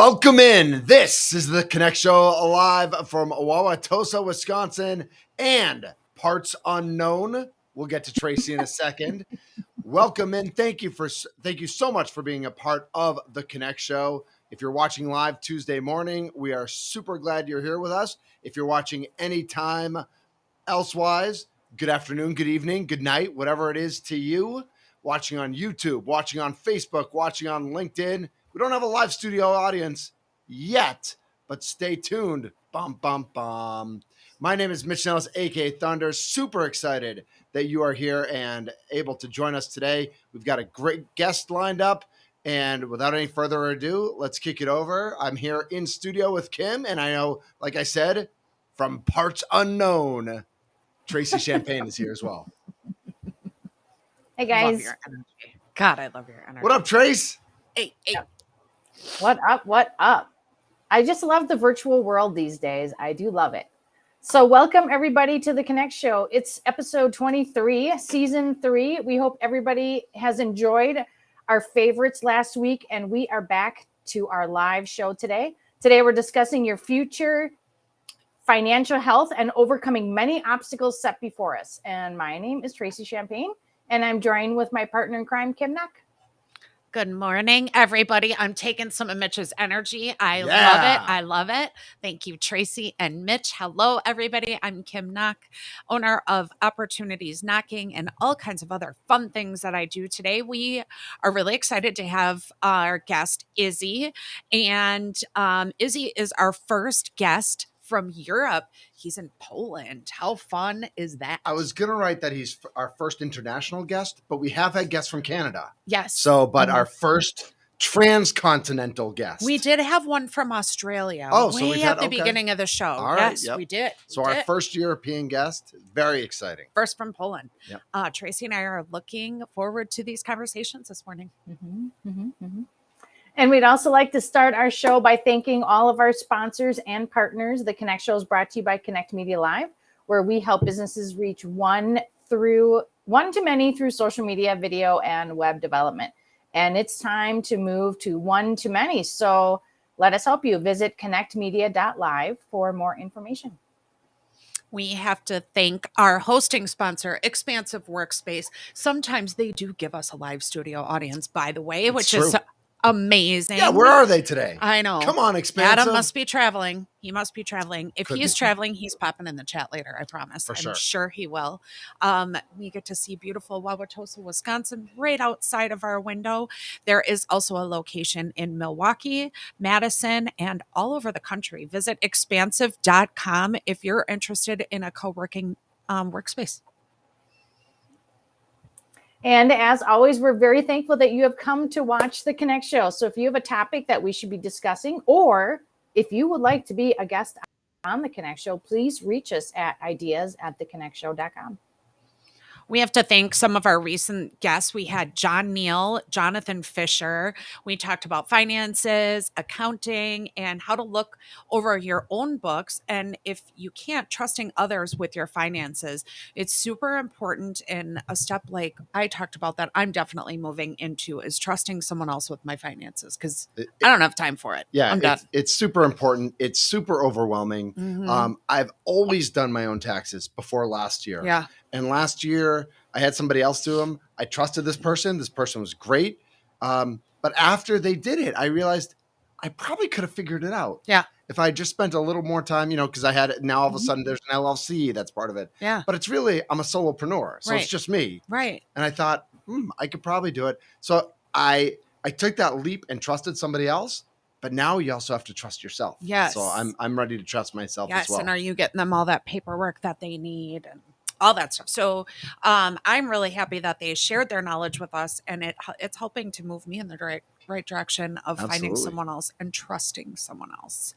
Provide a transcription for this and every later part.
Welcome in. This is the Knaak Show live from Wauwatosa, Wisconsin, and parts unknown. We'll get to Tracy in a second. Welcome in. Thank you so much for being a part of the Knaak Show. If you're watching live Tuesday morning, we are super glad you're here with us. If you're watching anytime elsewise, good afternoon, good evening, good night, whatever it is to you. Watching on YouTube, watching on Facebook, watching on LinkedIn. We don't have a live studio audience yet, but stay tuned. Bum, bum, bum. My name is Mitch Nelles, aka Thunder. Super excited that you are here and able to join us today. We've got a great guest lined up. And without any further ado, let's kick it over. I'm here in studio with Kim. And I know, like I said, from parts unknown, Tracy Champagne is here as well. Hey, guys. Love your energy. God, I love your energy. What up, Trace? Hey. What up? I just love the virtual world these days. I do love it. So welcome everybody to the Knaak Show. It's episode 23, season 3. We hope everybody has enjoyed our favorites last week, and we are back to our live show today. Today we're discussing your future financial health and overcoming many obstacles set before us. And my name is Tracy Champagne, and I'm joined with my partner in crime, Kim Knaak. Good morning, everybody. I'm taking some of Mitch's energy. I love it. Thank you, Tracy and Mitch. Hello, everybody. I'm Kim Knaak, owner of Opportunities Knocking and all kinds of other fun things that I do today. We are really excited to have our guest, Izzy. And Izzy is our first guest from Europe. He's in Poland. How fun is that? I was going to write that he's our first international guest, but we have had guests from Canada. Yes. So, but our first transcontinental guest. We did have one from Australia. Oh, so way at the beginning of the show. All right, yes, yep. we did. So our first European guest, very exciting. First from Poland. Yep. Tracy and I are looking forward to these conversations this morning. And we'd also like to start our show by thanking all of our sponsors and partners. The Knaak Show is brought to you by Connect Media Live, where we help businesses reach one to many through social media, video, and web development. And it's time to move to one to many. So let us help you. Visit connectmedia.live for more information. We have to thank our hosting sponsor, Expansive Workspace. Sometimes they do give us a live studio audience, by the way, which is amazing. Yeah, where are they today? I know. Come on, Expansive. Adam must be traveling. He must be traveling. If he's traveling, he's popping in the chat later, I promise. I'm sure he will. We get to see beautiful Wauwatosa, Wisconsin, right outside of our window. There is also a location in Milwaukee, Madison, and all over the country. Visit expansive.com if you're interested in a co-working workspace. And as always, we're very thankful that you have come to watch the Knaak Show. So if you have a topic that we should be discussing, or if you would like to be a guest on the Knaak Show, please reach us at ideas@theknackshow.com. We have to thank some of our recent guests. We had John Neal, Jonathan Fisher. We talked about finances, accounting, and how to look over your own books. And if you can't, trusting others with your finances. It's super important. And a step like I talked about that I'm definitely moving into is trusting someone else with my finances, because I don't have time for it. Yeah, I'm done. It's super important. It's super overwhelming. Mm-hmm. I've always done my own taxes before last year. Yeah. And last year, I had somebody else do them. I trusted this person. This person was great. But after they did it, I realized I probably could have figured it out. Yeah. If I just spent a little more time, because I had it. Now all of a sudden there's an LLC that's part of it. Yeah. But it's really, I'm a solopreneur. So it's just me. Right. And I thought, I could probably do it. So I took that leap and trusted somebody else. But now you also have to trust yourself. Yes. So I'm ready to trust myself as well. And are you getting them all that paperwork that they need and all that stuff? So I'm really happy that they shared their knowledge with us, and it's helping to move me in the right direction of finding someone else and trusting someone else.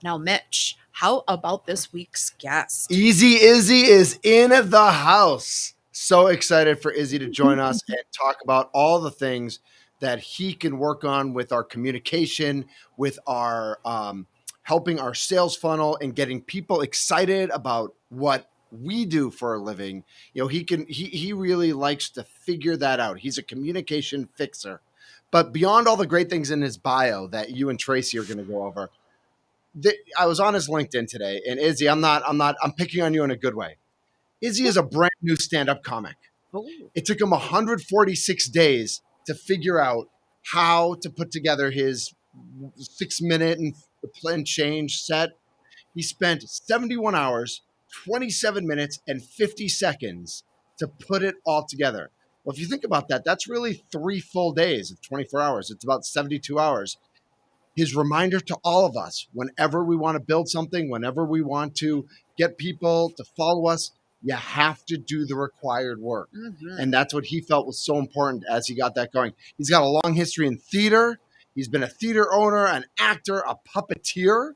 Now, Mitch, how about this week's guest? Easy Izzy is in the house. So excited for Izzy to join us and talk about all the things that he can work on with our communication, with our helping our sales funnel and getting people excited about what we do for a living. He really likes to figure that out. He's a communication fixer. But beyond all the great things in his bio that you and Tracy are going to go over, I was on his LinkedIn today, and Izzy, I'm picking on you in a good way. Izzy is a brand new stand-up comic. Ooh. It took him 146 days to figure out how to put together his 6-minute and change set. He spent 71 hours, 27 minutes, and 50 seconds to put it all together. Well, if you think about that, that's really 3 full days of 24 hours. It's about 72 hours. His reminder to all of us, whenever we want to build something, whenever we want to get people to follow us, you have to do the required work. Mm-hmm. And that's what he felt was so important as he got that going. He's got a long history in theater. He's been a theater owner, an actor, a puppeteer.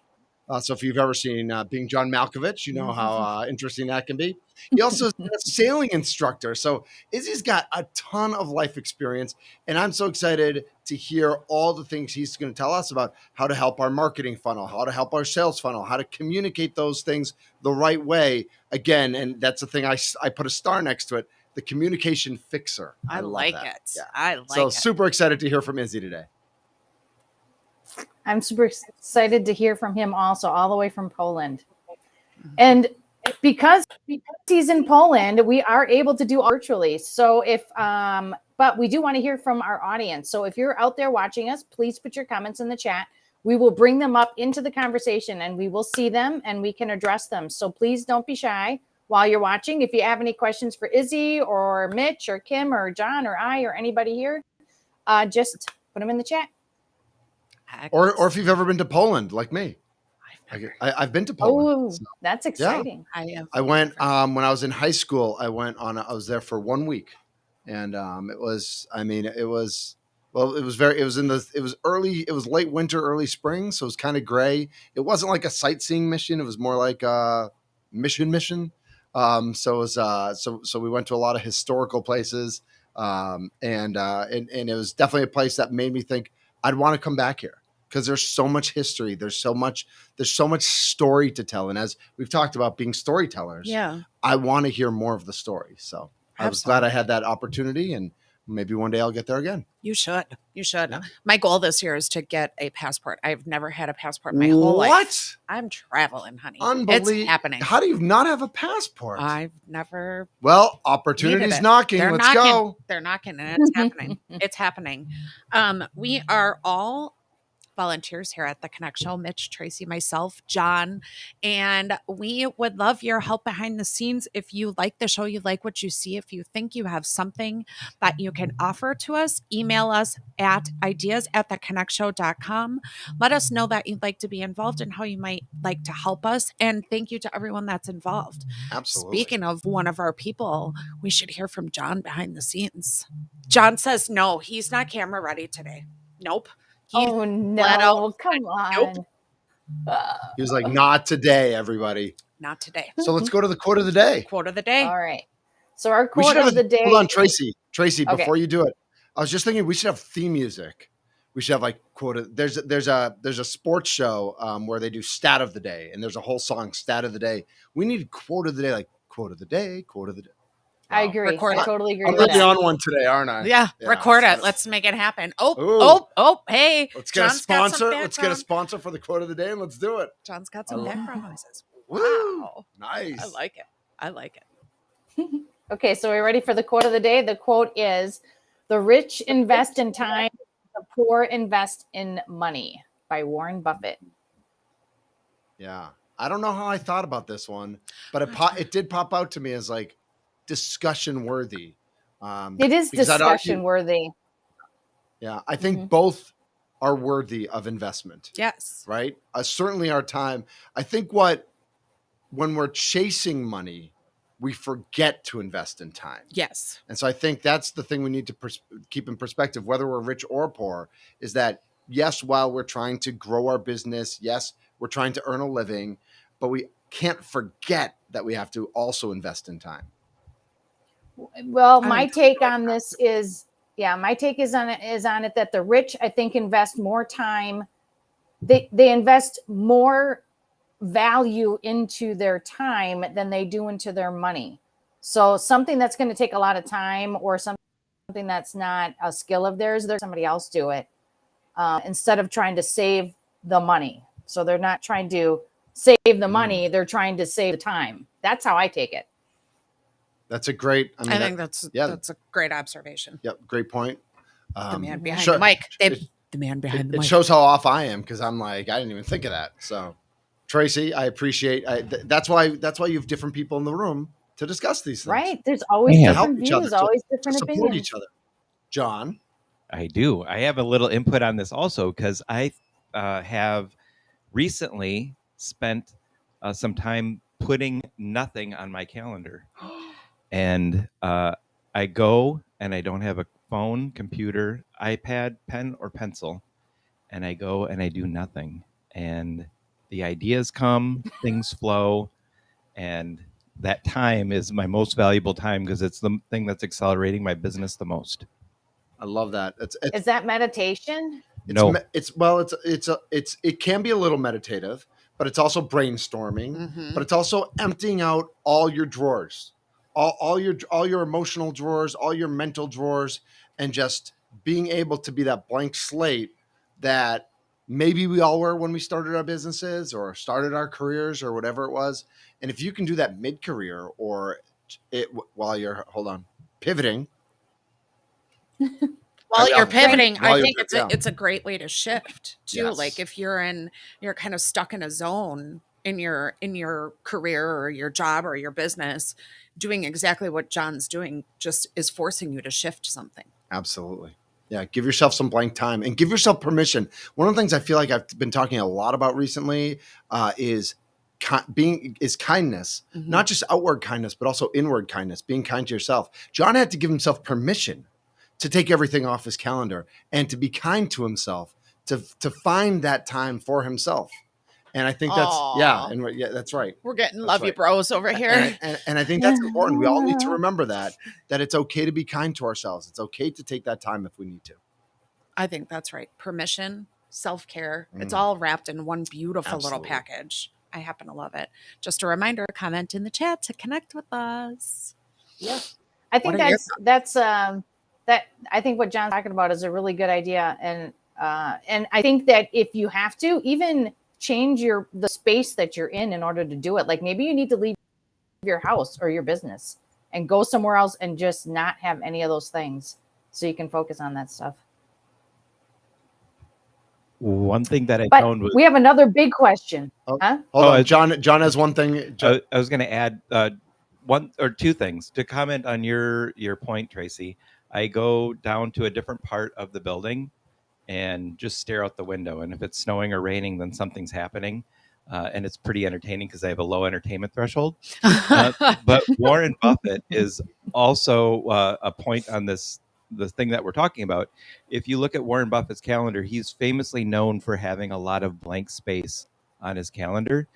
So if you've ever seen Being John Malkovich, you know how interesting that can be. He also is a sailing instructor. So Izzy's got a ton of life experience. And I'm so excited to hear all the things he's going to tell us about how to help our marketing funnel, how to help our sales funnel, how to communicate those things the right way. Again, and that's the thing I put a star next to it, the communication fixer. I love like that. it. Yeah. I like so it. Super excited to hear from Izzy today. I'm super excited to hear from him also, all the way from Poland. And because he's in Poland, we are able to do virtually. So but we do want to hear from our audience. So if you're out there watching us, please put your comments in the chat. We will bring them up into the conversation and we will see them and we can address them. So please don't be shy while you're watching. If you have any questions for Izzy or Mitch or Kim or John or I or anybody here, just put them in the chat. Or if you've ever been to Poland, like me. I've been to Poland. Oh, that's exciting. Yeah. I went when I was in high school. I was there for 1 week, and it was late winter, early spring, so it was kind of gray. It wasn't like a sightseeing mission. It was more like a mission. So it was so we went to a lot of historical places, and it was definitely a place that made me think I'd want to come back here. Because there's so much history, there's so much story to tell, and as we've talked about being storytellers, I want to hear more of the story. So I was glad I had that opportunity, and maybe one day I'll get there again. You should. Yeah. My goal this year is to get a passport. I've never had a passport my whole life. What? I'm traveling, honey. Unbelievable! It's happening. How do you not have a passport? I've never. Well, opportunity's knocking. Let's go. They're knocking, and it's happening. It's happening. We are all volunteers here at the Knaak Show, Mitch, Tracy, myself, John, and we would love your help behind the scenes. If you like the show, you like what you see, if you think you have something that you can offer to us, email us at ideas@theknaakshow.com. Let us know that you'd like to be involved and how you might like to help us. And thank you to everyone that's involved. Absolutely. Speaking of one of our people, we should hear from John behind the scenes. John says no, he's not camera ready today. Nope. Oh no! Come on. Nope. He was like, "Not today, everybody. Not today." So let's go to the quote of the day. Quote of the day. All right. So our quote of the day. Hold on, Tracy. Okay. Before you do it, I was just thinking we should have theme music. We should have like quote of. There's a sports show where they do stat of the day, and there's a whole song stat of the day. We need quote of the day, like quote of the day, quote of the day. Wow. I agree. I totally agree. I'm really on one today, aren't I? Yeah, record it. Let's make it happen. Hey. Let's get a sponsor. Let's get a sponsor for the quote of the day and let's do it. John's got some background noises. Wow. Nice. I like it. Okay, so we're ready for the quote of the day. The quote is, "The rich invest in time, the poor invest in money," by Warren Buffett. Yeah. I don't know how I thought about this one, but it did pop out to me as like, discussion worthy. It is discussion worthy. Yeah, I think both are worthy of investment. Yes. Right? Certainly our time. I think when we're chasing money, we forget to invest in time. Yes. And so I think that's the thing we need to keep in perspective, whether we're rich or poor, is that yes, while we're trying to grow our business, yes, we're trying to earn a living, but we can't forget that we have to also invest in time. Well, my take on this is, on it that the rich, I think, invest more time. They invest more value into their time than they do into their money. So something that's going to take a lot of time or something that's not a skill of theirs, they're somebody else do it instead of trying to save the money. So they're not trying to save the money, they're trying to save the time. That's how I take it. That's a great. I think that's a great observation. Yep, great point. The man behind the mic. The man behind the mic. It shows how off I am because I'm like, I didn't even think of that. So, Tracy, I appreciate. That's why you have different people in the room to discuss these things. Right? There's always different views, always different support opinions. Each other. John, I do. I have a little input on this also because I have recently spent some time putting nothing on my calendar. And I go and I don't have a phone, computer, iPad, pen, or pencil. And I go and I do nothing. And the ideas come, things flow. And that time is my most valuable time because it's the thing that's accelerating my business the most. I love that. Is that meditation? No, it can be a little meditative, but it's also brainstorming, but it's also emptying out all your drawers, all your emotional drawers, all your mental drawers, and just being able to be that blank slate that maybe we all were when we started our businesses or started our careers or whatever it was. And if you can do that mid-career or while you're pivoting. While you're pivoting, I think it's a great way to shift too. Yes. Like if you're kind of stuck in a zone in your career or your job or your business, doing exactly what John's doing just is forcing you to shift something. Absolutely. Yeah. Give yourself some blank time and give yourself permission. One of the things I feel like I've been talking a lot about recently is kindness, not just outward kindness, but also inward kindness, being kind to yourself. John had to give himself permission to take everything off his calendar and to be kind to himself, to find that time for himself. And I think that's that's right. We're getting love you bros over here. And I think that's important. We all need to remember that it's okay to be kind to ourselves. It's okay to take that time if we need to. I think that's right. Permission, self-care. It's all wrapped in one beautiful little package. I happen to love it. Just a reminder, comment in the chat to connect with us. Yeah. I think I think what John's talking about is a really good idea. And I think that if you have to even change the space that you're in order to do it, like maybe you need to leave your house or your business and go somewhere else and just not have any of those things so you can focus on that stuff. One thing that I found was... We have another big question. Hold on. John has one thing. I was going to add one or two things to comment on your point, Tracy. I go down to a different part of the building and just stare out the window. And if it's snowing or raining, then something's happening. And it's pretty entertaining because I have a low entertainment threshold. But Warren Buffett is also a point on the thing that we're talking about. If you look at Warren Buffett's calendar, he's famously known for having a lot of blank space on his calendar.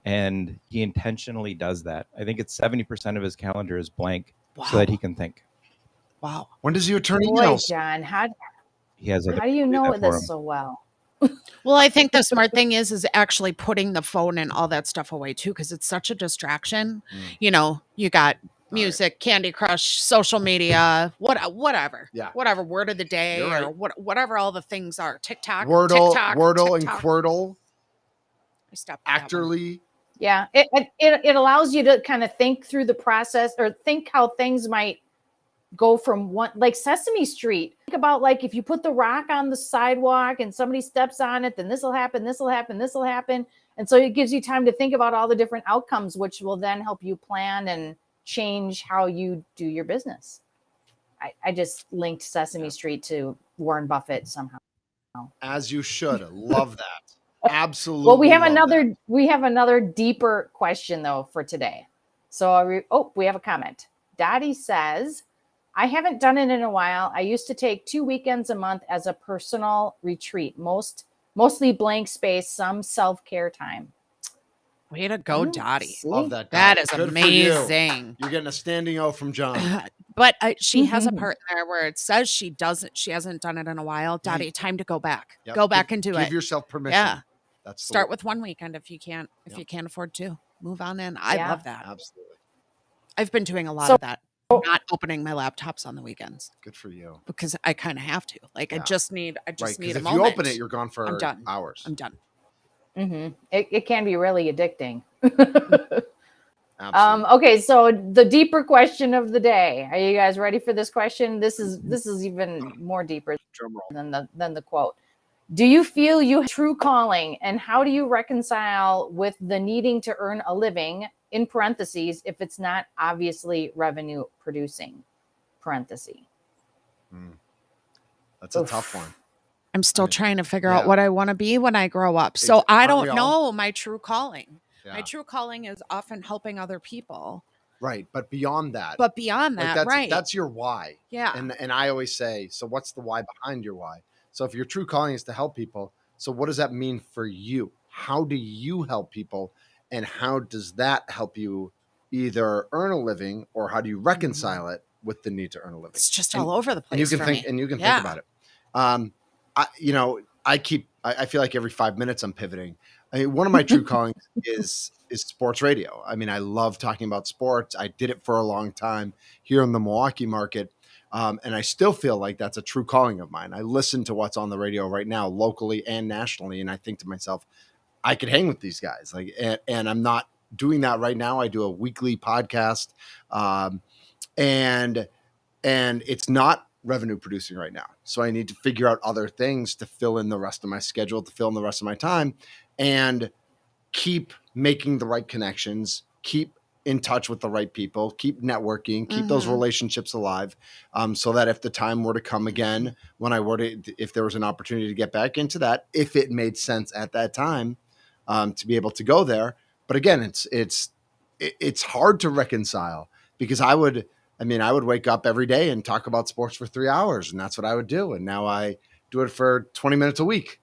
And he intentionally does that. I think it's 70% of his calendar is blank so that he can think. Wow. When does he return Boy, emails? John, how do you know this so well? Well, I think the smart thing is actually putting the phone and all that stuff away too, because it's such a distraction. You know, you got music, Candy Crush, social media, whatever. Yeah. Whatever word of the day or whatever all the things are. TikTok, Wordle TikTok. and Quirtle. I stopped Actorly. Yeah. It allows you to kind of think through the process or think how things might go from one, like Sesame Street. Think about like if you put the rock on the sidewalk and somebody steps on it, then this will happen. And so it gives you time to think about all the different outcomes, which will then help you plan and change how you do your business. I just linked Sesame Street to Warren Buffett somehow. As you should. Love that. Absolutely. Well, we have another deeper question though for today. So we have a comment. Dottie says, I haven't done it in a while. I used to take 2 weekends a month as a personal retreat, mostly blank space, some self-care time. Way to go, Dottie. Love that. That is Good amazing. You're getting a standing O from John. But she has a part in there where it says she hasn't done it in a while. Dottie, time to go back. Yep. Go back and do it. Give yourself permission. Yeah. That's Start with one weekend if you can't afford to. Move on in. I love that. Absolutely. I've been doing a lot of that. not opening my laptops on the weekends Good for you. because I kind of have to. Like, I just need Right, a 'cause if moment. you open it, you're gone for I'm done. hours. I'm done. It can be really addicting. Absolutely. Okay, so the deeper question of the day. Are you guys ready for this question? This is even more deeper Drum roll. than the quote. Do you feel you have true calling, and how do you reconcile with the needing to earn a living, in parentheses, if it's not obviously revenue producing, parentheses? That's a tough one. I'm still trying to figure yeah. out what I want to be when I grow up. So I Aren't we don't all? know my true calling. Yeah. My true calling is often helping other people. Right, but beyond that, But beyond like that, right. that's your why. Yeah. And I always say, so what's the why behind your why? So if your true calling is to help people, so what does that mean for you? How do you help people, and how does that help you either earn a living, or how do you reconcile it with the need to earn a living? It's just all over the place. And you can for think me. and you can Yeah. think about it. I feel like every 5 minutes I'm pivoting. I mean, one of my true callings is sports radio. I mean, I love talking about sports. I did it for a long time here in the Milwaukee market. And I still feel like that's a true calling of mine. I listen to what's on the radio right now, locally and nationally. And I think to myself, I could hang with these guys. And I'm not doing that right now. I do a weekly podcast. And it's not revenue producing right now. So I need to figure out other things to fill in the rest of my schedule, to fill in the rest of my time, and keep making the right connections, keep in touch with the right people, keep networking, keep those relationships alive, so that if the time were to come again, if there was an opportunity to get back into that, if it made sense at that time, to be able to go there. But again, it's hard to reconcile, because I would wake up every day and talk about sports for 3 hours, and that's what I would do. And now I do it for 20 minutes a week.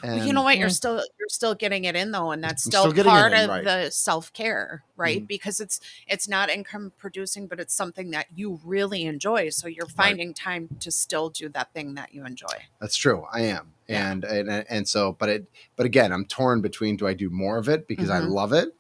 Well, you know what? You're still getting it in though, and that's still getting part it in, of right. the self-care, right? Because it's not income producing, but it's something that you really enjoy. So you're finding time to still do that thing that you enjoy. That's true. I am. Yeah. And so, but again, I'm torn between, do I do more of it because I love it,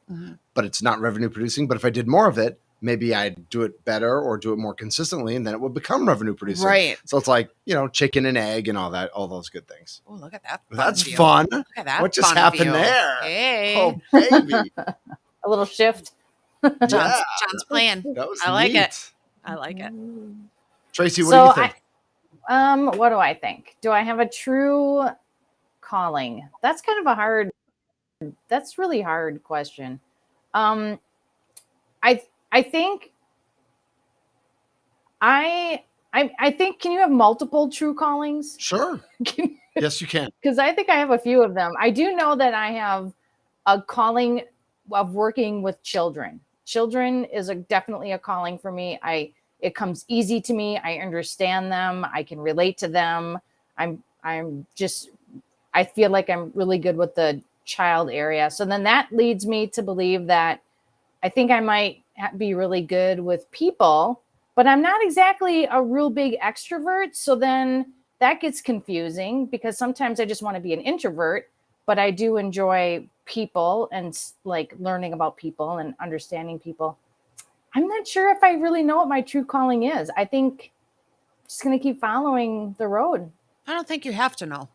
but it's not revenue producing? But if I did more of it, maybe I'd do it better or do it more consistently, and then it would become revenue producing. Right. So it's like, chicken and egg and all those good things. Oh, look at that. That's fun. Look at that. What just happened there? Hey. Oh, baby. A little shift. John's playing. That was I like neat. it. I like it. Tracy, what do you think? What do I think? Do I have a true calling? That's really hard question. I think can you have multiple true callings? Sure. Yes, you can. Because I think I have a few of them. I do know that I have a calling of working with children. Children is definitely a calling for me. It comes easy to me. I understand them. I can relate to them. I feel like I'm really good with the child area. So then that leads me to believe that I think I might be really good with people, but I'm not exactly a real big extrovert. So then that gets confusing, because sometimes I just want to be an introvert, but I do enjoy people and like learning about people and understanding people. I'm not sure if I really know what my true calling is. I think I'm just going to keep following the road. I don't think you have to know,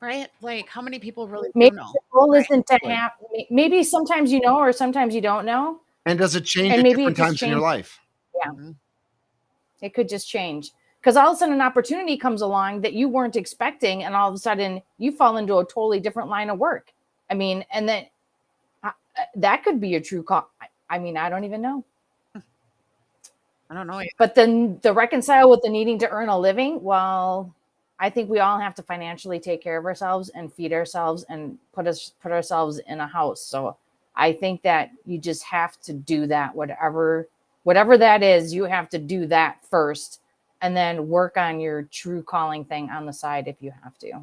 right? Like, how many people really Maybe do know? the goal isn't to have. Maybe sometimes you know, or sometimes you don't know. And does it change And at maybe different it just times in your life? Yeah. It could just change, because all of a sudden an opportunity comes along that you weren't expecting, and all of a sudden you fall into a totally different line of work. I mean, and then that could be a true call. I mean, I don't even know. I don't know either. But then the reconcile with the needing to earn a living, well, I think we all have to financially take care of ourselves and feed ourselves and put ourselves in a house. So I think that you just have to do that, whatever that is. You have to do that first, and then work on your true calling thing on the side if you have to.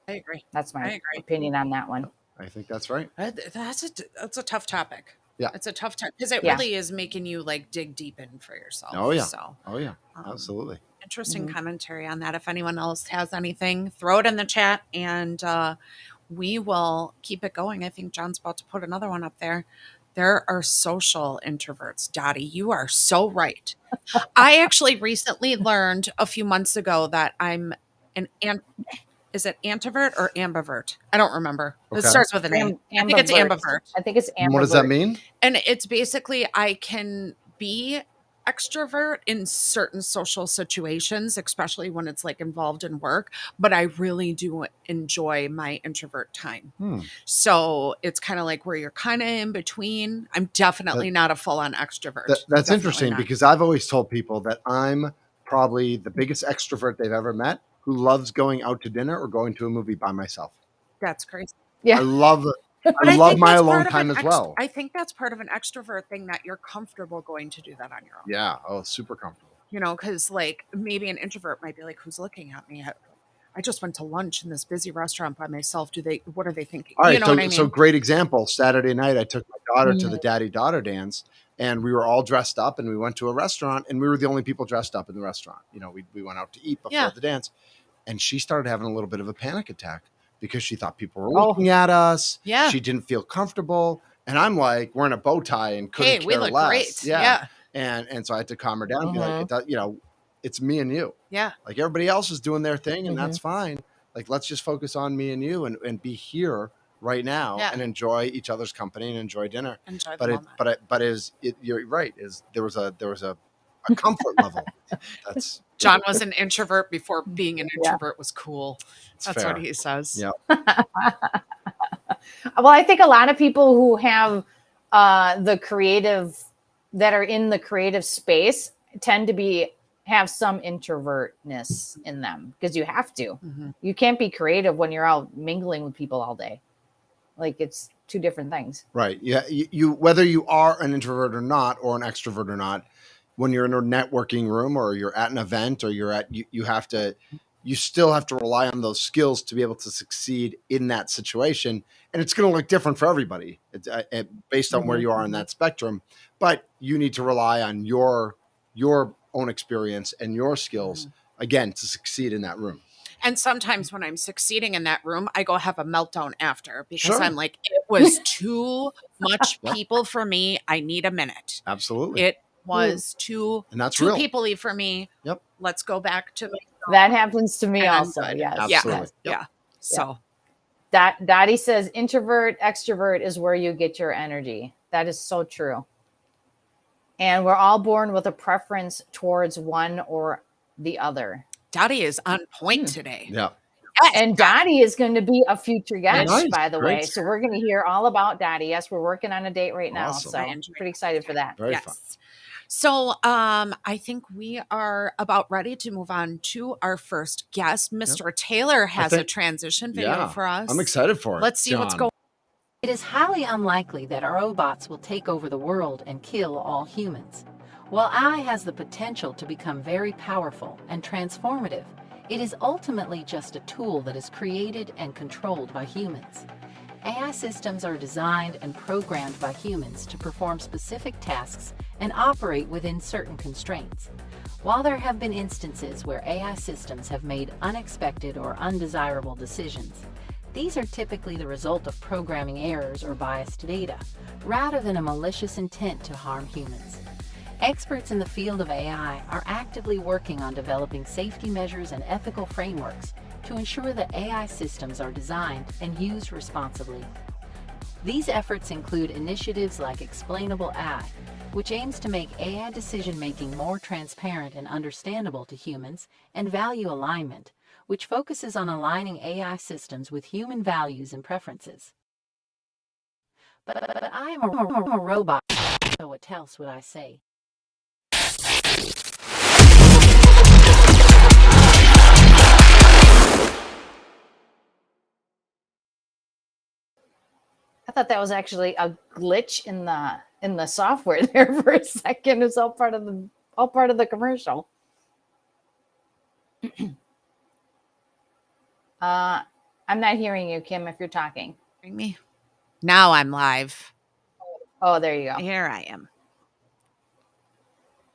I agree. That's my opinion on that one. I think that's right. That's a tough topic. Yeah. It's a tough time, because it really is making you like dig deep in for yourself. Oh yeah. So, Absolutely. Interesting commentary on that. If anyone else has anything, throw it in the chat, and we will keep it going. I think John's about to put another one up there. There are social introverts. Dottie, you are so right. I actually recently learned a few months ago that I'm is it antrovert or ambivert? I don't remember. It Okay. starts with an A. I think it's ambivert. I think it's ambivert. What does that mean? And it's basically I can be extrovert in certain social situations, especially when it's like involved in work, but I really do enjoy my introvert time. So it's kind of like where you're kind of in between. I'm definitely not a full-on extrovert. That's Definitely interesting not. because I've always told people that I'm probably the biggest extrovert they've ever met who loves going out to dinner or going to a movie by myself. That's crazy. Yeah. I love my alone time as well. I think that's part of an extrovert thing that you're comfortable going to do that on your own. Yeah. Oh, super comfortable. You know, because like maybe an introvert might be like, who's looking at me? I just went to lunch in this busy restaurant by myself. What are they thinking? All right. You know what I mean? So great example. Saturday night, I took my daughter to the daddy-daughter dance, and we were all dressed up, and we went to a restaurant, and we were the only people dressed up in the restaurant. You know, we went out to eat before the dance, and she started having a little bit of a panic attack because she thought people were looking at us. Yeah. She didn't feel comfortable. And I'm like wearing a bow tie and couldn't care we look less. great. Yeah. And so I had to calm her down. And be like, you know, it's me and you. Yeah. Like everybody else is doing their thing, and that's fine. Like, let's just focus on me and you and be here right now and enjoy each other's company and enjoy dinner. Enjoy the moment. You're right. There was a comfort level. That's John was an introvert before being an introvert was cool. That's fair. what he says. Yeah. Well, I think a lot of people who have the creative that are in the creative space tend to have some introvertness in them because you have to. You can't be creative when you're out mingling with people all day. Like it's two different things. Right. Yeah. You whether you are an introvert or not, or an extrovert or not, when you're in a networking room or you're at an event or you still have to rely on those skills to be able to succeed in that situation. And it's going to look different for everybody based on where you are in that spectrum. But you need to rely on your own experience and your skills, again, to succeed in that room. And sometimes when I'm succeeding in that room, I go have a meltdown after because I'm like, it was too much people for me. I need a minute. Absolutely. It was too people-y for me. Yep. Let's go back to that happens to me also. Yes. Absolutely. Yeah. So Dottie says introvert, extrovert is where you get your energy. That is so true. And we're all born with a preference towards one or the other. Dottie is on point today. Yeah. And Dottie is going to be a future guest, nice. by the Great. way. So we're going to hear all about Dottie. Yes, we're working on a date right now. Awesome. So I'm pretty excited for that. Very fun. So I think we are about ready to move on to our first guest. Mr. Taylor has a transition video for us. I'm excited for it. Let's see what's going on. It is highly unlikely that robots will take over the world and kill all humans. While AI has the potential to become very powerful and transformative, it is ultimately just a tool that is created and controlled by humans. AI systems are designed and programmed by humans to perform specific tasks and operate within certain constraints. While there have been instances where AI systems have made unexpected or undesirable decisions, these are typically the result of programming errors or biased data, rather than a malicious intent to harm humans. Experts in the field of AI are actively working on developing safety measures and ethical frameworks to ensure that AI systems are designed and used responsibly. These efforts include initiatives like Explainable AI, which aims to make AI decision-making more transparent and understandable to humans, and Value Alignment, which focuses on aligning AI systems with human values and preferences. But I am a robot, so what else would I say? I thought that was actually a glitch in the software there for a second. It's all part of the commercial. I'm not hearing you, Kim, if you're talking. Bring me. Now I'm live. Oh, there you go. Here I am.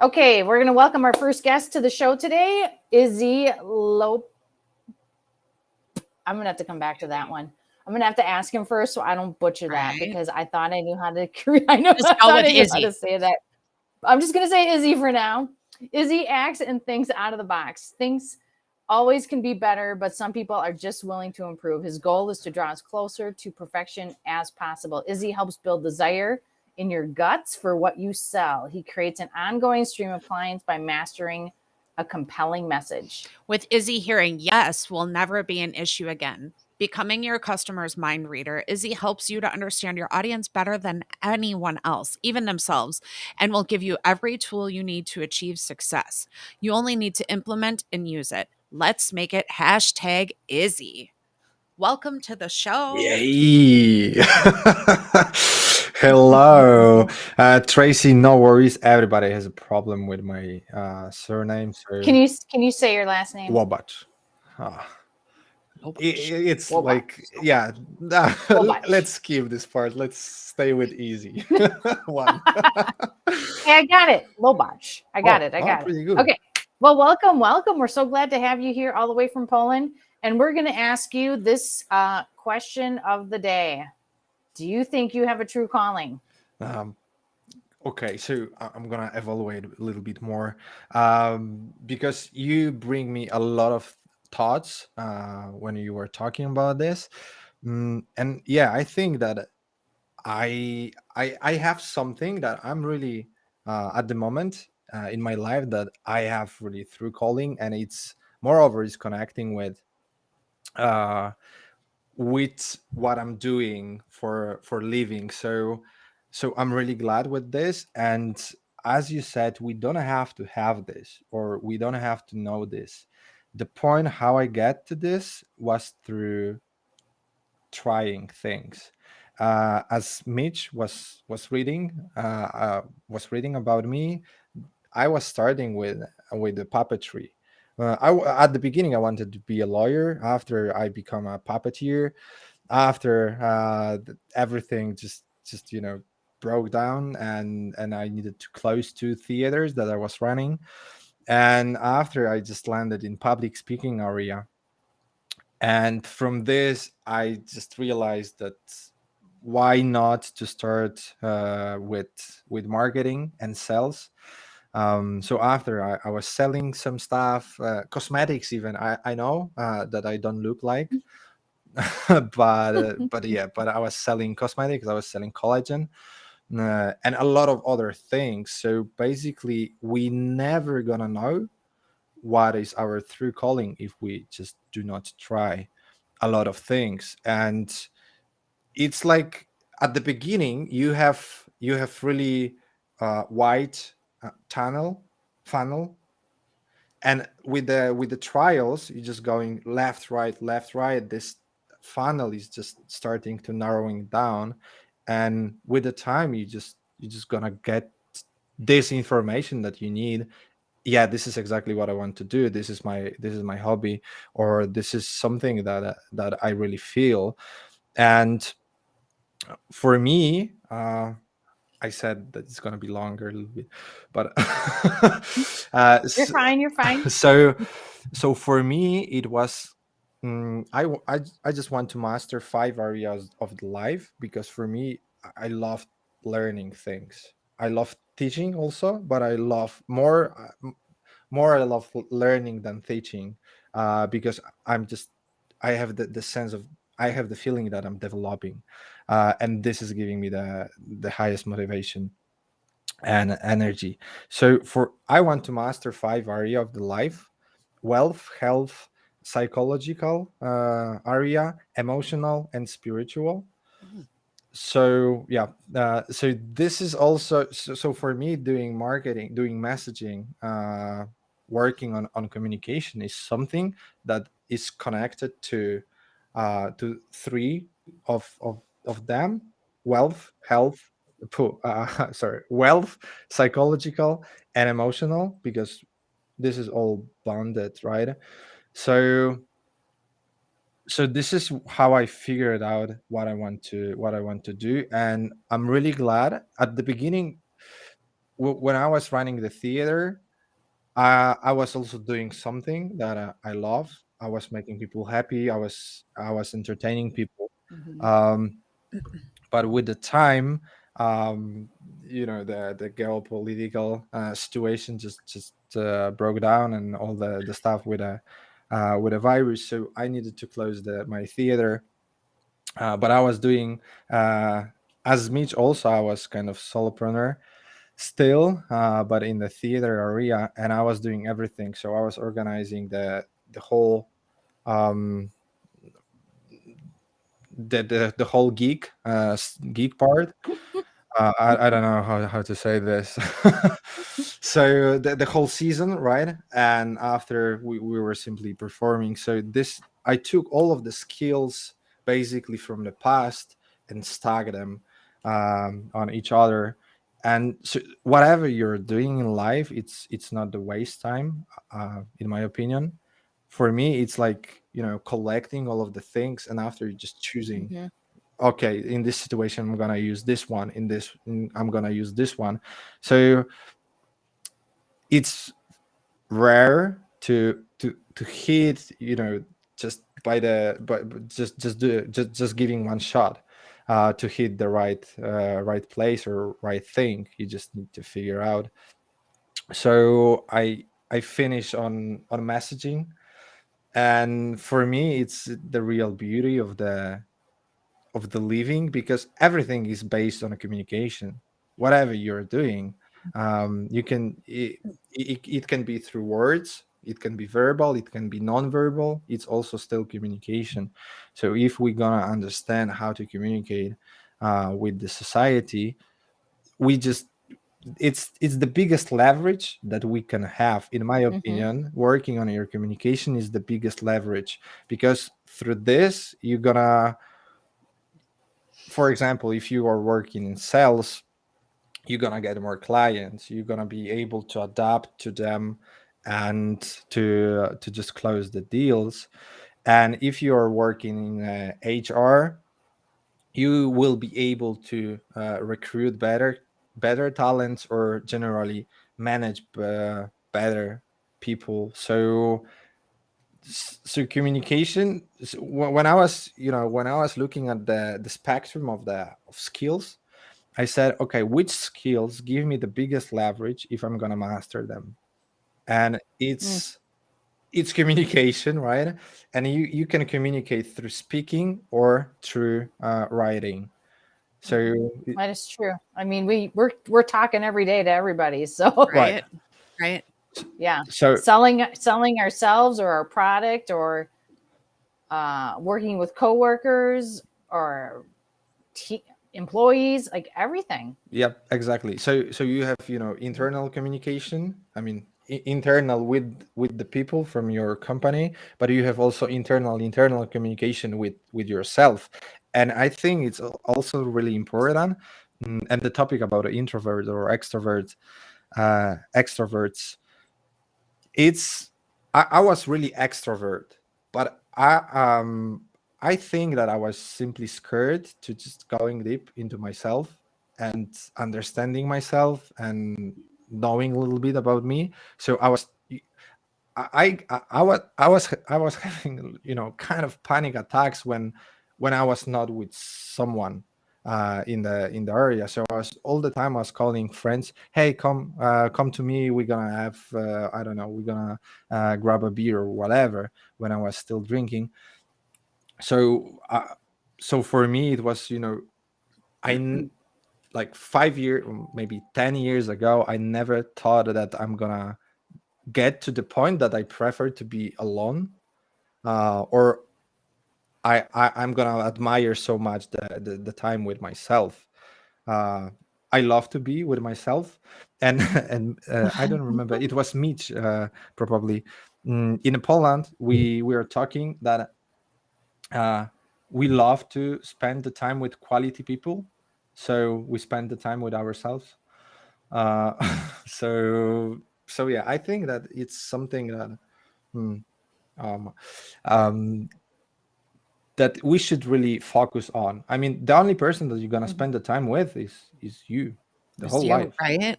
Okay, we're going to welcome our first guest to the show today, Izzy Lope. I'm going to have to come back to that one. I'm gonna have to ask him first so I don't butcher that Right. because I thought I knew how to. I know Just I go thought with I knew how Izzy. to say that. I'm just gonna say Izzy for now. Izzy acts and thinks out of the box. Thinks always can be better, but some people are just willing to improve. His goal is to draw us closer to perfection as possible. Izzy helps build desire in your guts for what you sell. He creates an ongoing stream of clients by mastering a compelling message. With Izzy hearing yes will never be an issue again. Becoming your customer's mind reader, Izzy helps you to understand your audience better than anyone else, even themselves, and will give you every tool you need to achieve success. You only need to implement and use it. Let's make it hashtag Izzy. Welcome to the show. Yay! Hello, Tracy. No worries. Everybody has a problem with my surname. So Can you say your last name? Wabat. Ah, it's Wobot. like yeah. Wobot. Let's skip this part. Let's stay with easy one. Hey, I got it. Lobach. I got it. I got it. Pretty good. Okay. Well, welcome, welcome. We're so glad to have you here all the way from Poland. And we're going to ask you this question of the day. Do you think you have a true calling? Um, okay, so I'm gonna evaluate a little bit more because you bring me a lot of thoughts when you were talking about this. And yeah, I think that I have something that I'm really at the moment in my life that I have really through calling, and it's moreover is connecting uh, with what I'm doing for living. So I'm really glad with this. And as you said, we don't have to have this, or we don't have to know this. The point how I get to this was through trying things. As Mitch was reading about me, I was starting with the puppetry. At the beginning, I wanted to be a lawyer. After I become a puppeteer, after everything just broke down, and I needed to close two theaters that I was running, and after I just landed in public speaking area. And from this I just realized that why not to start with marketing and sales. So after I was selling some stuff, cosmetics even. I know that I don't look like, but I was selling cosmetics, I was selling collagen, and a lot of other things. So basically we never gonna know what is our true calling if we just do not try a lot of things. And it's like at the beginning you have really wide tunnel funnel, and with the trials you're just going left right left right. This funnel is just starting to narrowing down, and with the time you're just gonna get this information that you need. Yeah, this is exactly what I want to do. This is my hobby, or this is something that I really feel. And for me, I said that it's going to be longer a little bit, but You're fine. You're fine. so for me it was I just want to master 5 areas of the life, because for me I love learning things. I love teaching also, but I love more I love learning than teaching, because I have the sense of, I have the feeling that I'm developing, and this is giving me the highest motivation and energy. So for I want to master 5 area of the life: wealth, health, psychological area, emotional, and spiritual. Mhm. So yeah, so this is also so for me, doing marketing, doing messaging, working on communication is something that is connected to three of them: wealth, health, sorry, wealth, psychological, and emotional, because this is all bonded, right? So so this is how I figured out what I want to do. And I'm really glad. At the beginning, when I was running the theater, I was also doing something that I love. I was making people happy. I was entertaining people. But with the time, the geopolitical situation just broke down, and all the stuff with a virus. So I needed to close my theater. But I was doing, as Mitch also, I was kind of solopreneur still, but in the theater area, and I was doing everything. So I was organizing the whole um the whole geek part. I don't know how to say this. So the whole season, right? And after we were simply performing. So this, I took all of the skills basically from the past and stacked them on each other. And so whatever you're doing in life, it's not the waste time, in my opinion. For me, it's like, collecting all of the things, and after just choosing, okay, in this situation I'm gonna use this one, I'm gonna use this one. So it's rare to hit, just by the but just giving one shot to hit the right place or right thing. You just need to figure out. So I finish on messaging, and for me it's the real beauty of the living, because everything is based on a communication. Whatever you're doing, you can it can be through words, it can be verbal, it can be non-verbal, it's also still communication. So if we're gonna understand how to communicate with the society, we just it's the biggest leverage that we can have, in my opinion. Working on your communication is the biggest leverage, because through this you're gonna, for example, if you are working in sales, you're gonna get more clients, you're gonna be able to adapt to them and to just close the deals. And if you are working in HR, you will be able to recruit better talents, or generally manage better people. So communication, when I was, looking at the spectrum of skills, I said, okay, which skills give me the biggest leverage if I'm gonna master them? And it's communication, right? And you can communicate through speaking or through writing. So That is true. I mean, we're talking every day to everybody. So Right. Right. yeah, so selling ourselves or our product, or working with coworkers or employees, like everything. yep, exactly. So you have, internal communication. I mean, internal with the people from your company, but you have also internal communication with yourself. And I think it's also really important. And the topic about introvert or extroverts, it's I was really extrovert, but I think that I was simply scared to just going deep into myself and understanding myself and knowing a little bit about me. So I was having, kind of panic attacks when I was not with someone in the area. So I was calling friends, hey, come to me, we're gonna have, I don't know, we're gonna grab a beer or whatever, when I was still drinking. So for me it was, like 5 years, maybe 10 years ago, I never thought that I'm gonna get to the point that I prefer to be alone, or I'm gonna admire so much the time with myself. uh, I love to be with myself, and and I don't remember, it was Mitch, probably. In Poland, we were talking that uh, we love to spend the time with quality people, so we spend the time with ourselves. uh, so yeah, I think that it's something that mm, um, um, that we should really focus on. I mean, the only person that you're gonna spend the time with is you, the It's whole you, life. right?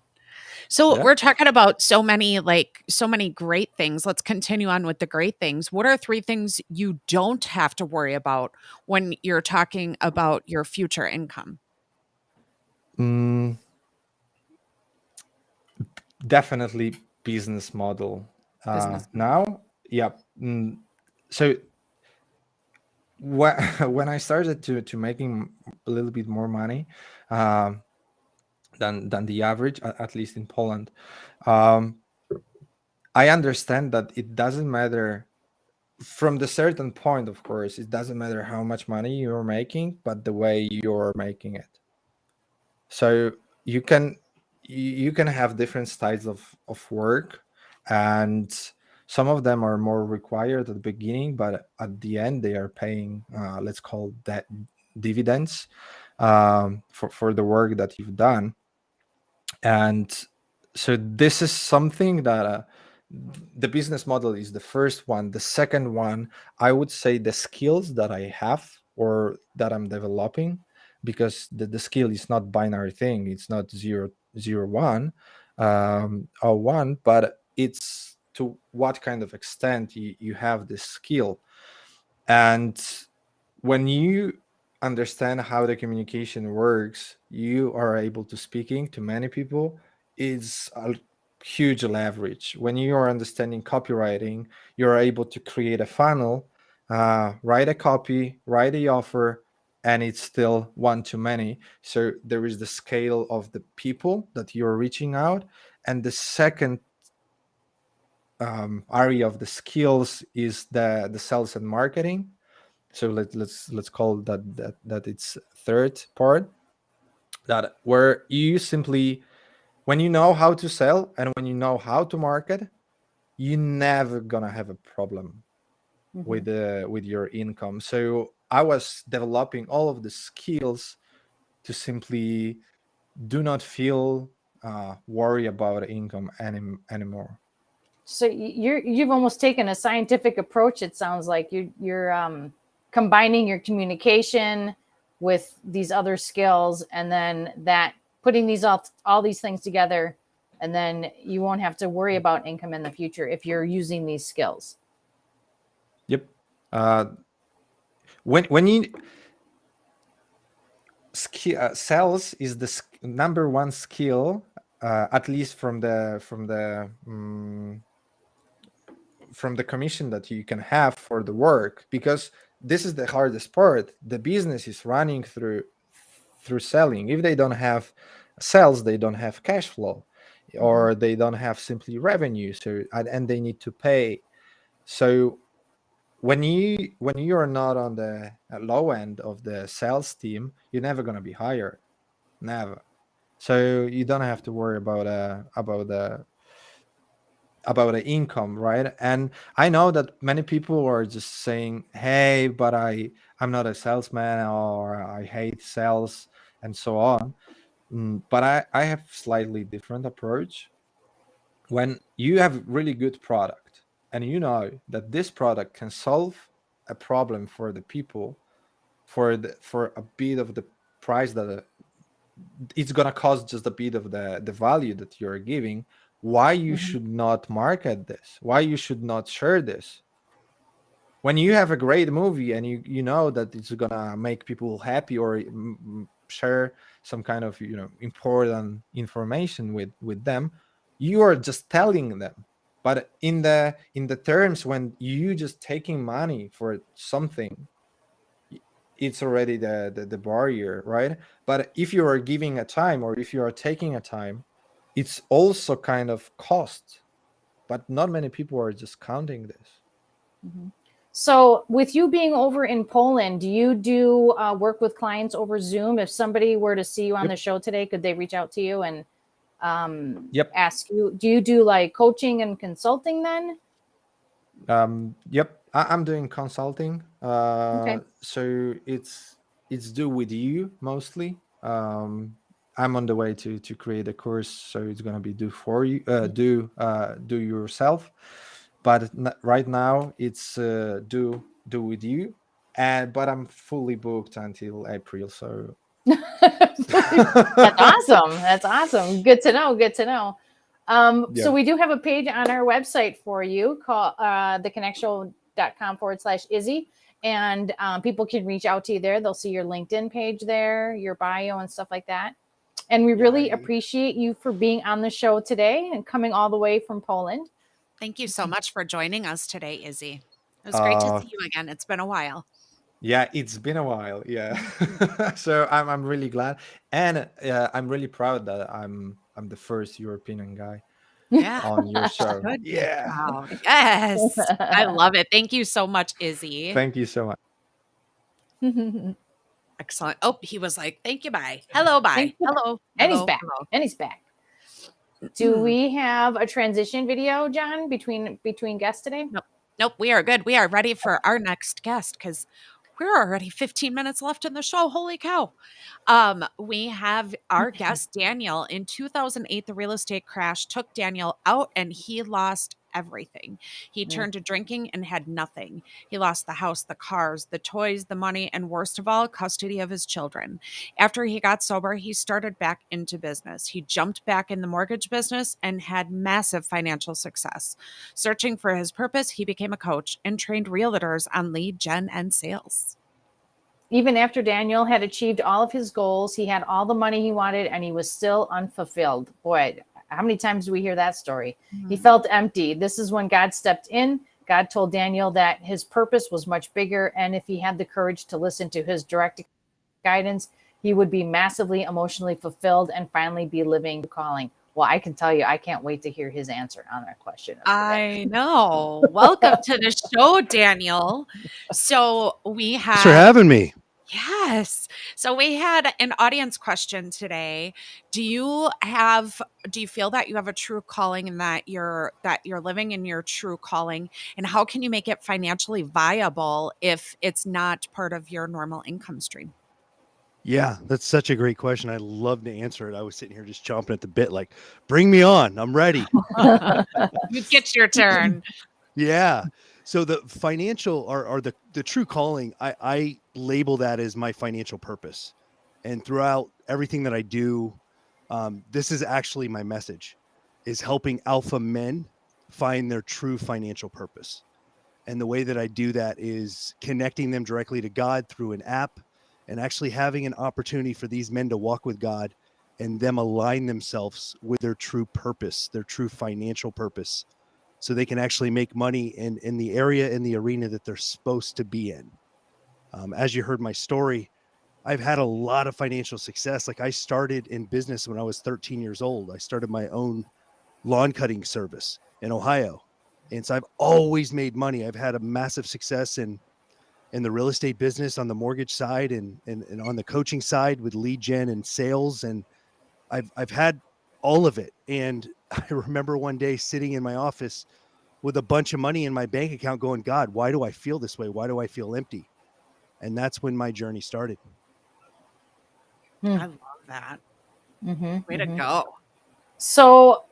So Yeah. we're talking about so many great things. Let's continue on with the great things. What are 3 things you don't have to worry about when you're talking about your future income? Mm, definitely business model. Business model. Now, yeah. So when I started to making a little bit more money um, than the average, at least in Poland, um, I understand that it doesn't matter from the certain point. Of course, it doesn't matter how much money you're making, but the way you're making it. So you can you can have different styles of work, and some of them are more required at the beginning, but at the end they are paying, let's call that, dividends, for the work that you've done. And so this is something that, the business model is the first one. The second one, I would say, the skills that I have or that I'm developing, because the skill is not binary thing. It's not zero zero one, or one, but it's to what kind of extent you have this skill. And when you understand how the communication works, you are able to speaking to many people. Is a huge leverage. When you are understanding copywriting, you're able to create a funnel, write a copy, write the offer, and it's still one to many. So there is the scale of the people that you're reaching out. And the second area of the skills is the sales and marketing. So let's call that it's third part, that where you simply, when you know how to sell and when you know how to market, you're never gonna have a problem Mhm. with your income. So I was developing all of the skills to simply do not feel worry about income anymore. So you've almost taken a scientific approach. It sounds like you're combining your communication with these other skills, and then that putting these all these things together, and then you won't have to worry about income in the future if you're using these skills. Yep. uh, when you sales is the number one skill, at least from the commission that you can have for the work, because this is the hardest part. The business is running through selling. If they don't have sales, they don't have cash flow, or they don't have simply revenue. So and they need to pay. So when you are not on the low end of the sales team, you're never going to be hired. Never. So you don't have to worry about the income, right? And I know that many people are just saying, hey, but I'm not a salesman, or I hate sales, and so on. But I have slightly different approach. When you have really good product and you know that this product can solve a problem for the people, for a bit of the price that it's gonna cost, just a bit of the value that you're giving, why you Mhm. should not market this? Why you should not share this? When you have a great movie and you know that it's gonna make people happy, or share some kind of important information with them, you are just telling them. But in the terms when you just taking money for something, it's already the barrier, right? But if you are giving a time, or if you are taking a time, it's also kind of cost. But not many people are just counting this. Mhm. So, with you being over in Poland, do you do work with clients over Zoom? If somebody were to see you on the Yep. show today, could they reach out to you and Yep. ask you? Do you do like coaching and consulting then? Yep. I'm doing consulting. Okay. So it's do with you mostly. I'm on the way to create a course, so it's gonna be do for you, do yourself. But right now it's do with you, and but I'm fully booked until April. So That's awesome. That's awesome. Good to know. Good to know. So we do have a page on our website for you called theconnectshow.com/Izzy. And people can reach out to you there. They'll see your LinkedIn page there, your bio and stuff like that. And we really appreciate you for being on the show today and coming all the way from Poland. Thank you so much for joining us today, Izzy. It was great to see you again. It's been a while. Yeah, it's been a while. Yeah. So I'm really glad, and I'm really proud that I'm the first European guy on your show. Good. Yeah. Wow. Yes. I love it. Thank you so much, Izzy. Thank you so much. Excellent. Oh, he was like, thank you, bye. Hello, bye. Hello. And hello, he's back. hello. And he's back. Do we have a transition video, John, between guests today? Nope. We are good. We are ready for our next guest because we're already 15 minutes left in the show. Holy cow. We have our guest, Daniel. In 2008, the real estate crash took Daniel out and he lost everything. He turned to drinking and had nothing. He lost the house, the cars, the toys, the money, and worst of all, custody of his children. After he got sober, he started back into business. He jumped back in the mortgage business and had massive financial success. Searching for his purpose, he became a coach and trained realtors on lead gen and sales. Even after Daniel had achieved all of his goals, he had all the money he wanted, and he was still unfulfilled. Boy, how many times do we hear that story? He felt empty. This is when God stepped in. God told Daniel that his purpose was much bigger, and if he had the courage to listen to his direct guidance, he would be massively emotionally fulfilled and finally be living calling. Well, I can tell you, I can't wait to hear his answer on that question. I know. Welcome to the show, Daniel. So we have. Thanks for having me. Yes. So we had an audience question today. Do you feel that you have a true calling and that you're living in your true calling? And how can you make it financially viable if it's not part of your normal income stream? Yeah, that's such a great question. I love to answer it. I was sitting here just chomping at the bit, like, bring me on. I'm ready. You get your turn. Yeah. So the financial or the true calling, I label that as my financial purpose. And throughout everything that I do, this is actually my message, is helping alpha men find their true financial purpose. And the way that I do that is connecting them directly to God through an app and actually having an opportunity for these men to walk with God and them align themselves with their true purpose, their true financial purpose, so they can actually make money in the area, in the arena that they're supposed to be in. As you heard my story, I've had a lot of financial success. Like, I started in business when I was 13 years old. I started my own lawn cutting service in Ohio. And so I've always made money. I've had a massive success in the real estate business, on the mortgage side, and on the coaching side with lead gen and sales. And I've had all of it. And I remember one day sitting in my office with a bunch of money in my bank account going, God, why do I feel this way? Why do I feel empty? And that's when my journey started. I love that. Way to go. So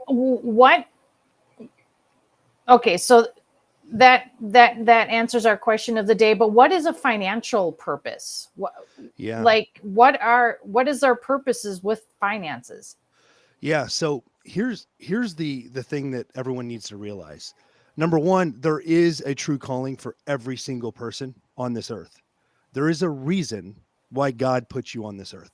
okay, so that answers our question of the day, but what is a financial purpose? What is our purposes with finances? Yeah. So here's the thing that everyone needs to realize. Number one, there is a true calling for every single person on this earth. There is a reason why God put you on this earth.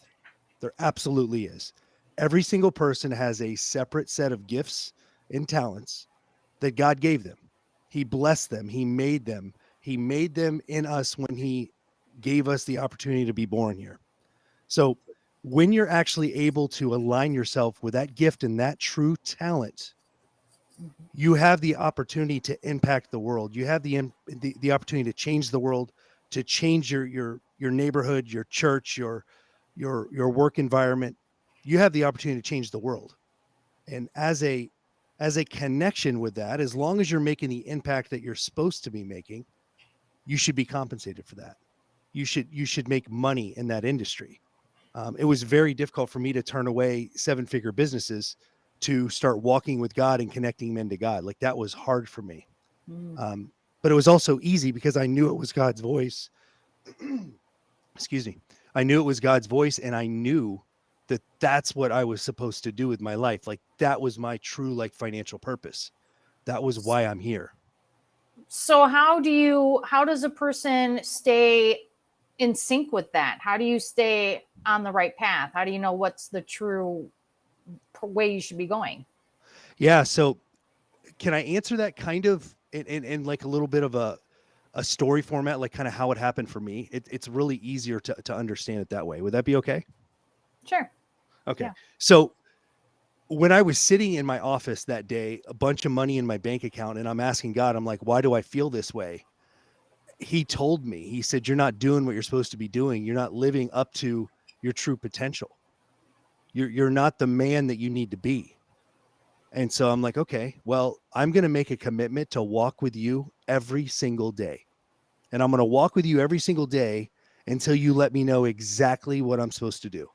There absolutely is. Every single person has a separate set of gifts and talents that God gave them. He blessed them. He made them. He made them in us when he gave us the opportunity to be born here. So when you're actually able to align yourself with that gift and that true talent, you have the opportunity to impact the world. You have the opportunity to change the world, to change your neighborhood, your church, your work environment. You have the opportunity to change the world. And as a connection with that, as long as you're making the impact that you're supposed to be making, you should be compensated for that. You should make money in that industry. It was very difficult for me to turn away 7-figure businesses to start walking with God and connecting men to God. Like, that was hard for me. But it was also easy because I knew it was God's voice. Excuse me. I knew it was God's voice, and I knew that's what I was supposed to do with my life. Like that was my true like financial purpose. That was why I'm here. So how does a person stay in sync with that? How do you stay on the right path? How do you know what's the true way you should be going? Yeah. So can I answer that kind of in like a little bit of a story format, like kind of how it happened for me? It's really easier to understand it that way. Would that be okay? Sure. Okay. Yeah. So when I was sitting in my office that day, a bunch of money in my bank account, and I'm asking God, I'm like, why do I feel this way? He told me, he said, you're not doing what you're supposed to be doing. You're not living up to your true potential. You're not the man that you need to be. And so I'm like, okay, well, I'm going to make a commitment to walk with you every single day. And I'm going to walk with you every single day until you let me know exactly what I'm supposed to do.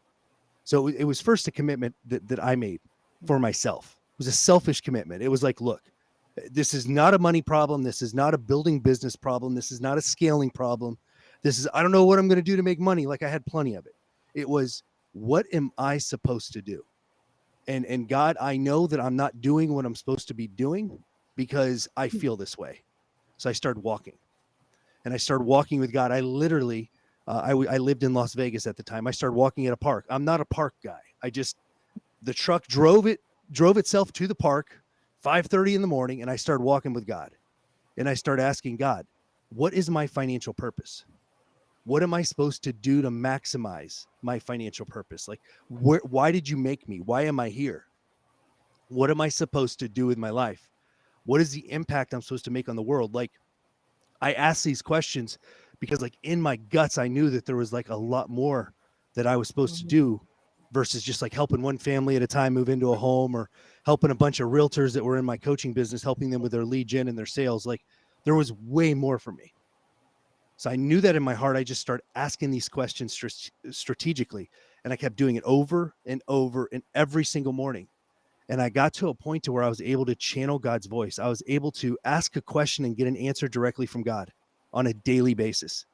So it was first a commitment that I made for myself. It was a selfish commitment. It was like, look, this is not a money problem. This is not a building business problem. This is not a scaling problem. This is, I don't know what I'm going to do to make money. Like I had plenty of it. It was, what am I supposed to do? And God, I know that I'm not doing what I'm supposed to be doing because I feel this way. So I started walking, and I started walking with God. I literally, I lived in Las Vegas at the time. I started walking at a park. I'm not a park guy. The truck drove itself to the park, 5:30 in the morning, and I started walking with God. And I started asking God, what is my financial purpose? What am I supposed to do to maximize my financial purpose? Like, why did you make me? Why am I here? What am I supposed to do with my life? What is the impact I'm supposed to make on the world? Like, I asked these questions because like in my guts, I knew that there was like a lot more that I was supposed to do versus just like helping one family at a time move into a home, or helping a bunch of realtors that were in my coaching business, helping them with their lead gen and their sales. Like there was way more for me. So I knew that in my heart. I just started asking these questions strategically, and I kept doing it over and over and every single morning. And I got to a point to where I was able to channel God's voice. I was able to ask a question and get an answer directly from God on a daily basis.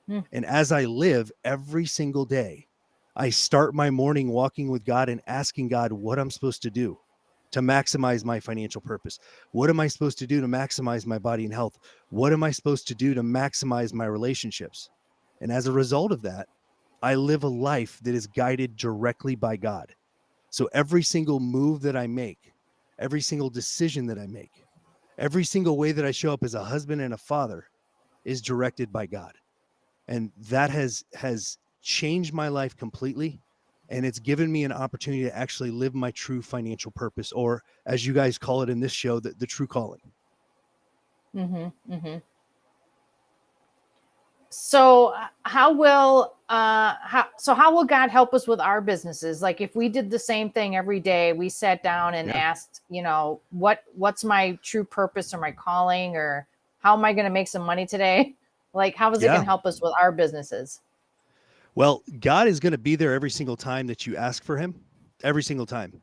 And as I live every single day, I start my morning walking with God and asking God what I'm supposed to do to maximize my financial purpose. What am I supposed to do to maximize my body and health? What am I supposed to do to maximize my relationships? And as a result of that, I live a life that is guided directly by God. So every single move that I make, every single decision that I make, every single way that I show up as a husband and a father is directed by God. And that has changed my life completely. And it's given me an opportunity to actually live my true financial purpose, or as you guys call it in this show, the true calling. So how will God help us with our businesses? Like if we did the same thing every day, we sat down and asked, what's my true purpose or my calling, or how am I going to make some money today? Like, how is it going to help us with our businesses? Well, God is going to be there every single time that you ask for him, every single time.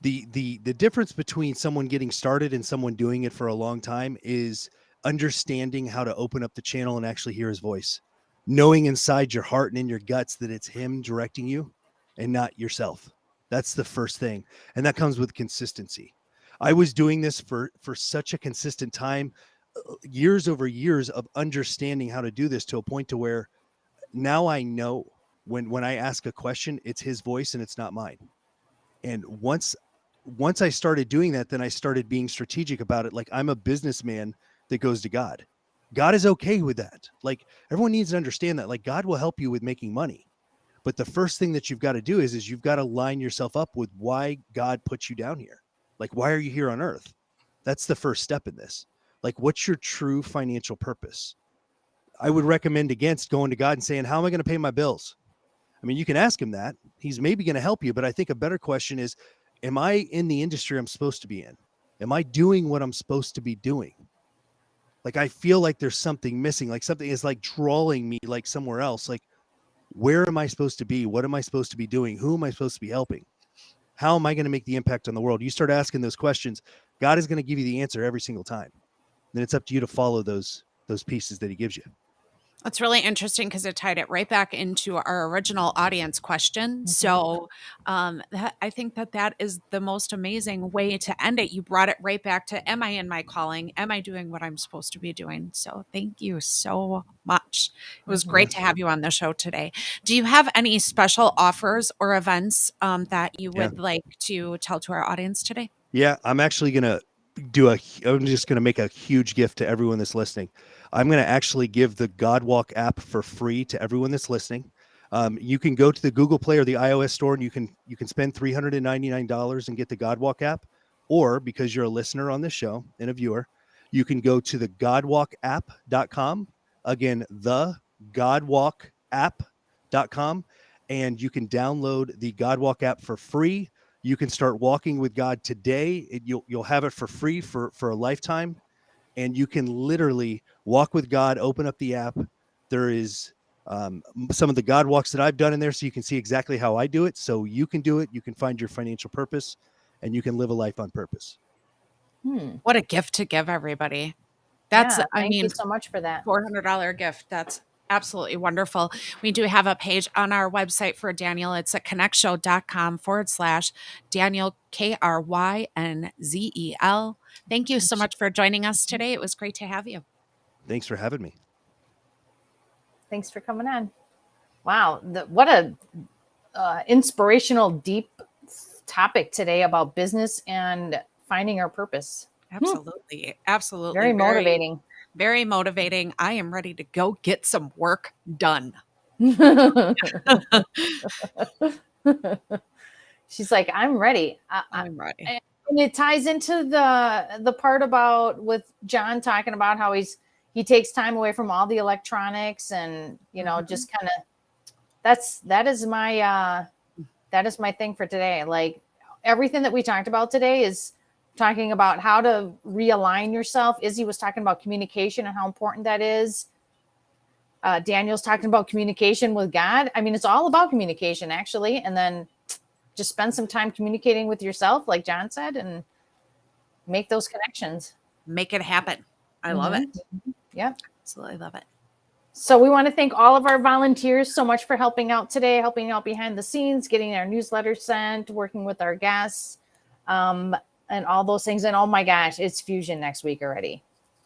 The difference between someone getting started and someone doing it for a long time is understanding how to open up the channel and actually hear his voice, knowing inside your heart and in your guts that it's him directing you and not yourself. That's the first thing. And that comes with consistency. I was doing this for such a consistent time, years over years of understanding how to do this, to a point to where now I know when I ask a question, it's his voice and it's not mine. And once I started doing that, then I started being strategic about it. Like I'm a businessman that goes to God. God is okay with that. Like everyone needs to understand that. Like God will help you with making money. But the first thing that you've got to do is you've got to line yourself up with why God put you down here. Like, why are you here on earth? That's the first step in this. Like, what's your true financial purpose? I would recommend against going to God and saying, how am I going to pay my bills? I mean, you can ask him that. He's maybe going to help you. But I think a better question is, am I in the industry I'm supposed to be in? Am I doing what I'm supposed to be doing? Like, I feel like there's something missing. Like something is like drawing me like somewhere else. Like, where am I supposed to be? What am I supposed to be doing? Who am I supposed to be helping? How am I going to make the impact on the world? You start asking those questions, God is going to give you the answer every single time. Then it's up to you to follow those pieces that he gives you. It's really interesting because it tied it right back into our original audience question. Mhm. So I think that is the most amazing way to end it. You brought it right back to, am I in my calling? Am I doing what I'm supposed to be doing? So thank you so much. It was great to have you on the show today. Do you have any special offers or events that you would like to tell to our audience today? Yeah, I'm actually going to I'm just going to make a huge gift to everyone that's listening. I'm going to actually give the Godwalk app for free to everyone that's listening. You can go to the Google Play or the iOS store and you can spend $399 and get the Godwalk app. Or because you're a listener on this show and a viewer, you can go to the godwalkapp.com. Again, the godwalkapp.com, and you can download the Godwalk app for free. You can start walking with God today. You'll have it for free for a lifetime, and you can literally walk with God. Open up the app. There is some of the God walks that I've done in there, so you can see exactly how I do it. So you can do it. You can find your financial purpose, and you can live a life on purpose. What a gift to give everybody. That's, Yeah, I thank mean, you so much for that. $400 gift. That's absolutely wonderful. We do have a page on our website for Daniel. It's at connectshow.com/Daniel, KRYNZEL. Thank you so much for joining us today. It was great to have you. Thanks for having me. Thanks for coming on. Wow, what a inspirational, deep topic today about business and finding our purpose. Absolutely. Absolutely. Very motivating. Very motivating. I am ready to go get some work done. She's like, I'm ready. I'm ready. And it ties into the part about with John talking about how he takes time away from all the electronics and just kind of that is my thing for today. Like everything that we talked about today is talking about how to realign yourself. Izzy was talking about communication and how important that is. Daniel's talking about communication with God. I mean, it's all about communication actually. And then just spend some time communicating with yourself, like John said, and make those connections. Make it happen. I love it. Yeah. Absolutely love it. So we want to thank all of our volunteers so much for helping out today, helping out behind the scenes, getting our newsletter sent, working with our guests, and all those things. And oh my gosh, it's Fusion next week already.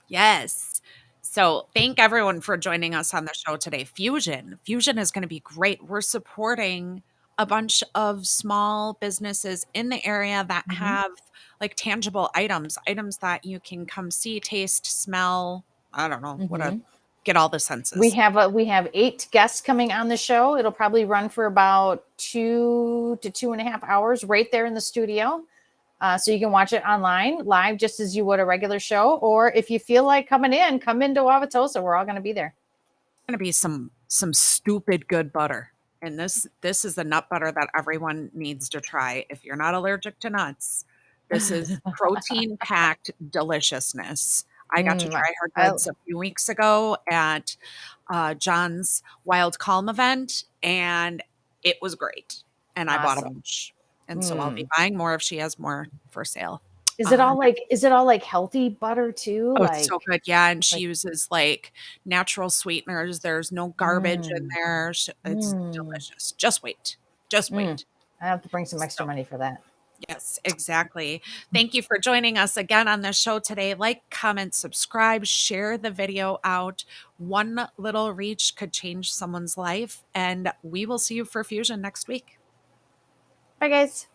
Yes. So thank everyone for joining us on the show today. Fusion is going to be great. We're supporting a bunch of small businesses in the area that have like tangible items that you can come see, taste, smell. I don't know, get all the senses. We have 8 guests coming on the show. It'll probably run for about 2 to 2.5 hours right there in the studio. So you can watch it online live, just as you would a regular show. Or if you feel like come into Wauwatosa, we're all going to be there. It's going to be some stupid good butter. And this is the nut butter that everyone needs to try. If you're not allergic to nuts, this is protein packed deliciousness. I got to try her goods a few weeks ago at John's Wild Calm event, and it was great. And I bought a bunch. And so I'll be buying more if she has more for sale. Is it all like healthy butter too? Oh, it's so good. Yeah. And she uses like natural sweeteners. There's no garbage in there. It's delicious. Just wait. I have to bring some extra money for that. Yes, exactly. Thank you for joining us again on the show today. Like, comment, subscribe, share the video out. One little reach could change someone's life. And we will see you for Fusion next week. Bye, guys.